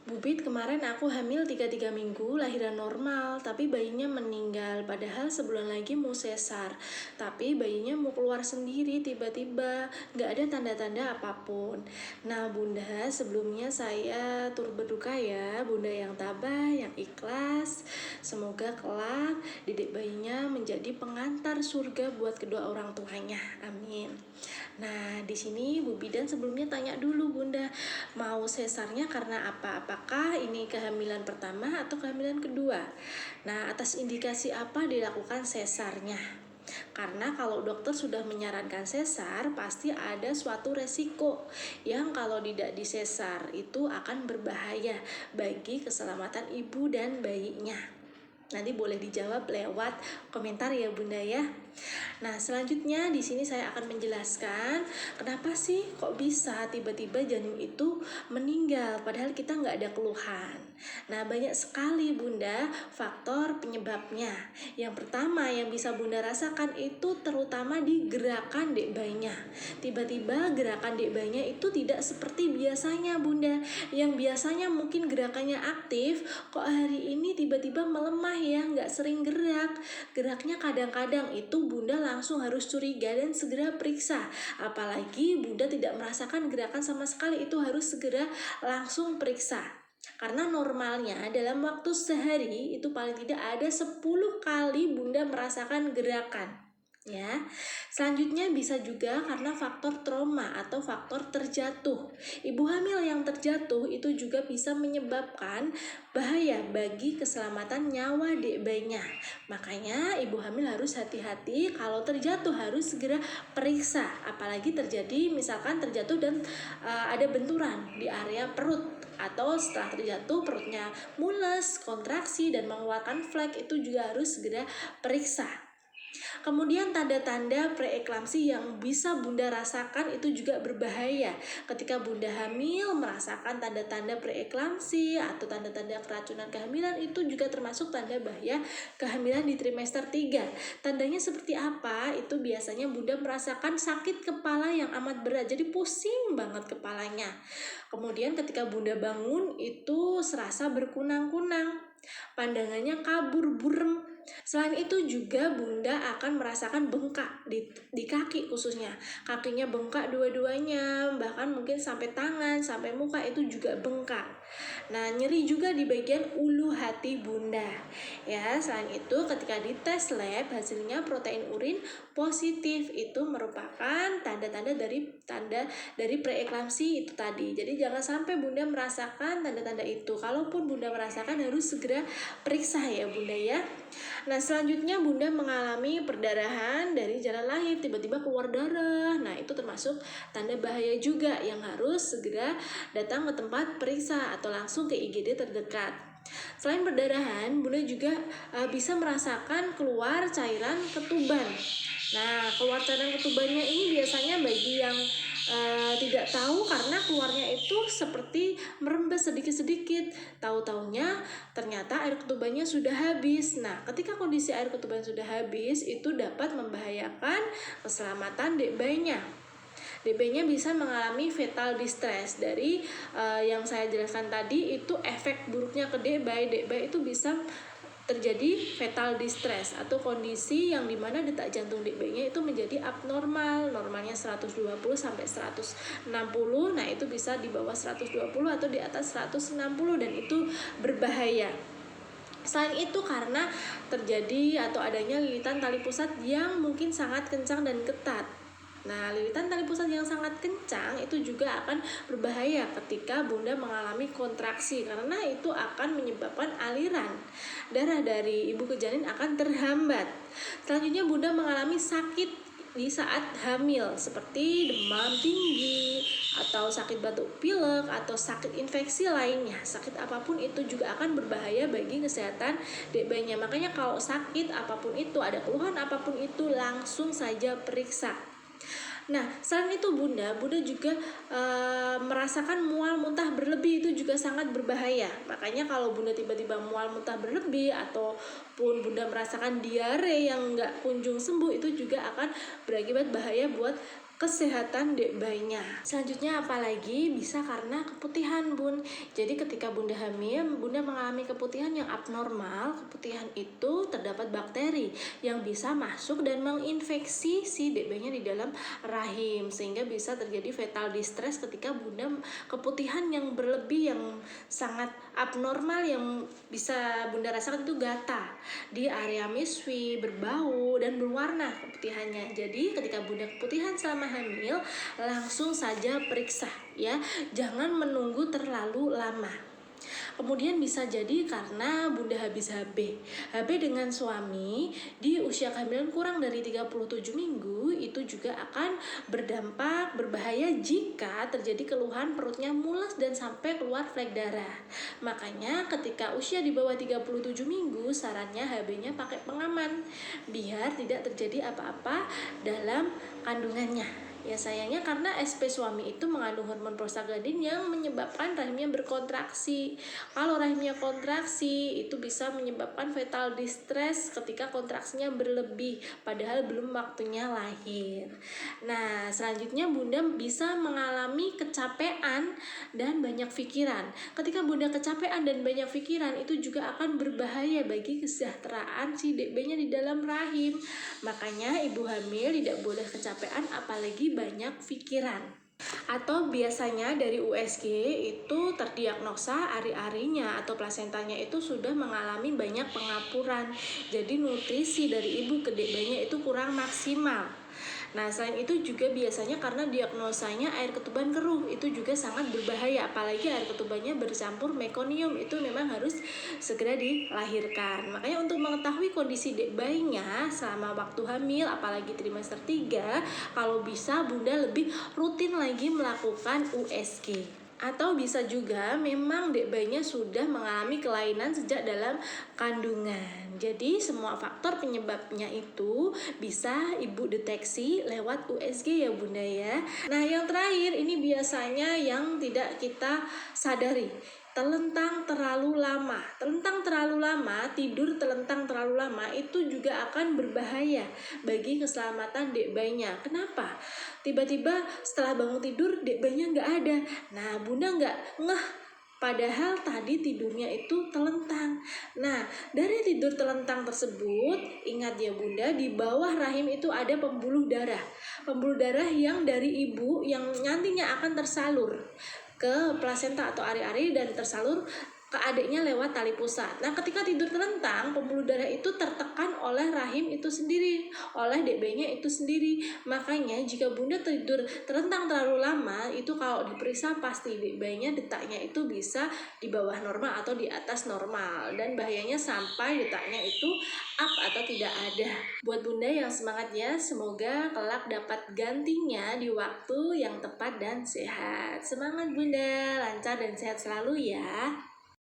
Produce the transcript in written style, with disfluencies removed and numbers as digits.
Bubit, kemarin aku hamil 3 minggu, lahiran normal, tapi bayinya meninggal. Padahal sebulan lagi mau sesar. Tapi bayinya mau keluar sendiri tiba-tiba, nggak ada tanda-tanda apapun. Nah bunda, sebelumnya saya turut berduka ya, bunda yang tabah, yang ikhlas. Semoga kelak didik bayinya menjadi pengantar surga buat kedua orang tuanya. Amin. Nah, di sini Bu Bidan sebelumnya tanya dulu Bunda, mau sesarnya karena apa? Apakah ini kehamilan pertama atau kehamilan kedua? Nah, atas indikasi apa dilakukan sesarnya? Karena kalau dokter sudah menyarankan sesar, pasti ada suatu resiko yang kalau tidak disesar itu akan berbahaya bagi keselamatan ibu dan bayinya. Nanti boleh dijawab lewat komentar ya Bunda ya. Nah, selanjutnya di sini saya akan menjelaskan kenapa sih kok bisa tiba-tiba janin itu meninggal padahal kita nggak ada keluhan. Nah, banyak sekali Bunda faktor penyebabnya. Yang pertama yang bisa Bunda rasakan itu terutama di gerakan dek bayinya. Tiba-tiba gerakan dek bayinya itu tidak seperti biasanya Bunda. Yang biasanya mungkin gerakannya aktif, kok hari ini tiba-tiba melemah ya, nggak sering gerak. Geraknya kadang-kadang itu Bunda langsung harus curiga dan segera periksa. Apalagi Bunda tidak merasakan gerakan sama sekali, itu harus segera langsung periksa. Karena normalnya dalam waktu sehari itu paling tidak ada 10 kali Bunda merasakan gerakan. Ya, selanjutnya bisa juga karena faktor trauma atau faktor terjatuh. Ibu hamil yang terjatuh itu juga bisa menyebabkan bahaya bagi keselamatan nyawa dek bayinya. Makanya ibu hamil harus hati-hati kalau terjatuh harus segera periksa. Apalagi terjadi misalkan terjatuh dan ada benturan di area perut atau setelah terjatuh perutnya mules, kontraksi dan mengeluarkan flek itu juga harus segera periksa. Kemudian tanda-tanda preeklamsi yang bisa Bunda rasakan itu juga berbahaya. Ketika Bunda hamil merasakan tanda-tanda preeklamsi atau tanda-tanda keracunan kehamilan itu juga termasuk tanda bahaya kehamilan di trimester 3. Tandanya seperti apa? Itu biasanya Bunda merasakan sakit kepala yang amat berat, jadi pusing banget kepalanya. Kemudian ketika Bunda bangun itu serasa berkunang-kunang, pandangannya kabur, burem. Selain itu juga Bunda akan merasakan bengkak di kaki khususnya. Kakinya bengkak dua-duanya, bahkan mungkin sampai tangan, sampai muka itu juga bengkak. Nah, nyeri juga di bagian ulu hati Bunda. Ya, selain itu ketika dites lab hasilnya protein urin positif, itu merupakan tanda-tanda dari preeklamsi itu tadi. Jadi jangan sampai Bunda merasakan tanda-tanda itu. Kalaupun Bunda merasakan harus segera periksa ya Bunda ya. Nah, selanjutnya Bunda mengalami perdarahan dari jalan lahir, tiba-tiba keluar darah. Nah, itu termasuk tanda bahaya juga yang harus segera datang ke tempat periksa atau langsung ke IGD terdekat. Selain perdarahan, Bunda juga bisa merasakan keluar cairan ketuban. Nah, keluar cairan ketubannya ini biasanya bagi yang tidak tahu karena keluarnya itu seperti merembes sedikit-sedikit. Tahu-taunya ternyata air ketubannya sudah habis. Nah, ketika kondisi air ketuban sudah habis, itu dapat membahayakan keselamatan dek bayinya. Dek bayinya bisa mengalami fetal distress. Dari yang saya jelaskan tadi, itu efek buruknya ke dek bayi itu bisa terjadi fetal distress atau kondisi yang dimana detak jantung dek bayinya itu menjadi abnormal, normalnya 120 sampai 160. Nah, itu bisa di bawah 120 atau di atas 160 dan itu berbahaya. Selain itu karena terjadi atau adanya lilitan tali pusat yang mungkin sangat kencang dan ketat. Nah, lilitan tali pusat yang sangat kencang itu juga akan berbahaya ketika Bunda mengalami kontraksi karena itu akan menyebabkan aliran darah dari ibu ke janin akan terhambat. Selanjutnya Bunda mengalami sakit di saat hamil seperti demam tinggi atau sakit batuk pilek atau sakit infeksi lainnya. Sakit apapun itu juga akan berbahaya bagi kesehatan dek bayinya. Makanya kalau sakit apapun itu, ada keluhan apapun itu, langsung saja periksa. Nah, selain itu Bunda juga merasakan mual muntah berlebih, itu juga sangat berbahaya. Makanya kalau Bunda tiba-tiba mual muntah berlebih ataupun Bunda merasakan diare yang nggak kunjung sembuh, itu juga akan berakibat bahaya buat kesehatan dek bayinya. Selanjutnya apalagi bisa karena keputihan bun. Jadi ketika bunda hamil, bunda mengalami keputihan yang abnormal. Keputihan itu terdapat bakteri yang bisa masuk dan menginfeksi si dek bayinya di dalam rahim, sehingga bisa terjadi fetal distress ketika bunda keputihan yang berlebih, yang sangat abnormal, yang bisa bunda rasakan itu gatal di area miswi, berbau dan berwarna keputihannya. Jadi ketika bunda keputihan selama hamil, langsung saja periksa ya, jangan menunggu terlalu lama. Kemudian bisa jadi karena bunda habis HB dengan suami di usia kehamilan kurang dari 37 minggu, itu juga akan berdampak berbahaya jika terjadi keluhan perutnya mules dan sampai keluar flek darah. Makanya ketika usia di bawah 37 minggu, sarannya HB-nya pakai pengaman biar tidak terjadi apa-apa dalam kandungannya. Ya sayangnya karena SP suami itu mengandung hormon prostaglandin yang menyebabkan rahimnya berkontraksi. Kalau rahimnya kontraksi itu bisa menyebabkan fetal distress ketika kontraksinya berlebih padahal belum waktunya lahir. Nah, selanjutnya bunda bisa mengalami kecapean dan banyak pikiran. Ketika bunda kecapean dan banyak pikiran, itu juga akan berbahaya bagi kesejahteraan si bayinya di dalam rahim. Makanya ibu hamil tidak boleh kecapean apalagi banyak pikiran. Atau biasanya dari USG itu terdiagnosa ari-arinya atau plasentanya itu sudah mengalami banyak pengapuran. Jadi nutrisi dari ibu ke bayinya itu kurang maksimal. Nah, selain itu juga biasanya karena diagnosanya air ketuban keruh, itu juga sangat berbahaya, apalagi air ketubannya bercampur mekonium, itu memang harus segera dilahirkan. Makanya untuk mengetahui kondisi bayinya selama waktu hamil, apalagi trimester 3, kalau bisa bunda lebih rutin lagi melakukan USG. Atau bisa juga memang bayinya sudah mengalami kelainan sejak dalam kandungan. Jadi semua faktor penyebabnya itu bisa ibu deteksi lewat USG ya bunda ya. Nah yang terakhir ini biasanya yang tidak kita sadari, telentang terlalu lama. Tidur telentang terlalu lama itu juga akan berbahaya bagi keselamatan bayinya. Kenapa? Tiba-tiba setelah bangun tidur bayinya nggak ada. Nah bunda nggak ngeh, padahal tadi tidurnya itu telentang. Nah, dari tidur telentang tersebut, ingat ya bunda, di bawah rahim itu ada pembuluh darah. Pembuluh darah yang dari ibu yang nantinya akan tersalur ke plasenta atau ari-ari dan tersalur ke adiknya lewat tali pusat. Nah, ketika tidur telentang, pembuluh darah itu tertekan oleh rahim itu sendiri, oleh bayinya itu sendiri. Makanya jika bunda tidur telentang terlalu lama, itu kalau diperiksa pasti bayinya detaknya itu bisa di bawah normal atau di atas normal, dan bahayanya sampai detaknya itu up atau tidak ada. Buat bunda yang semangat ya, semoga kelak dapat gantinya di waktu yang tepat dan sehat. Semangat bunda, lancar dan sehat selalu ya.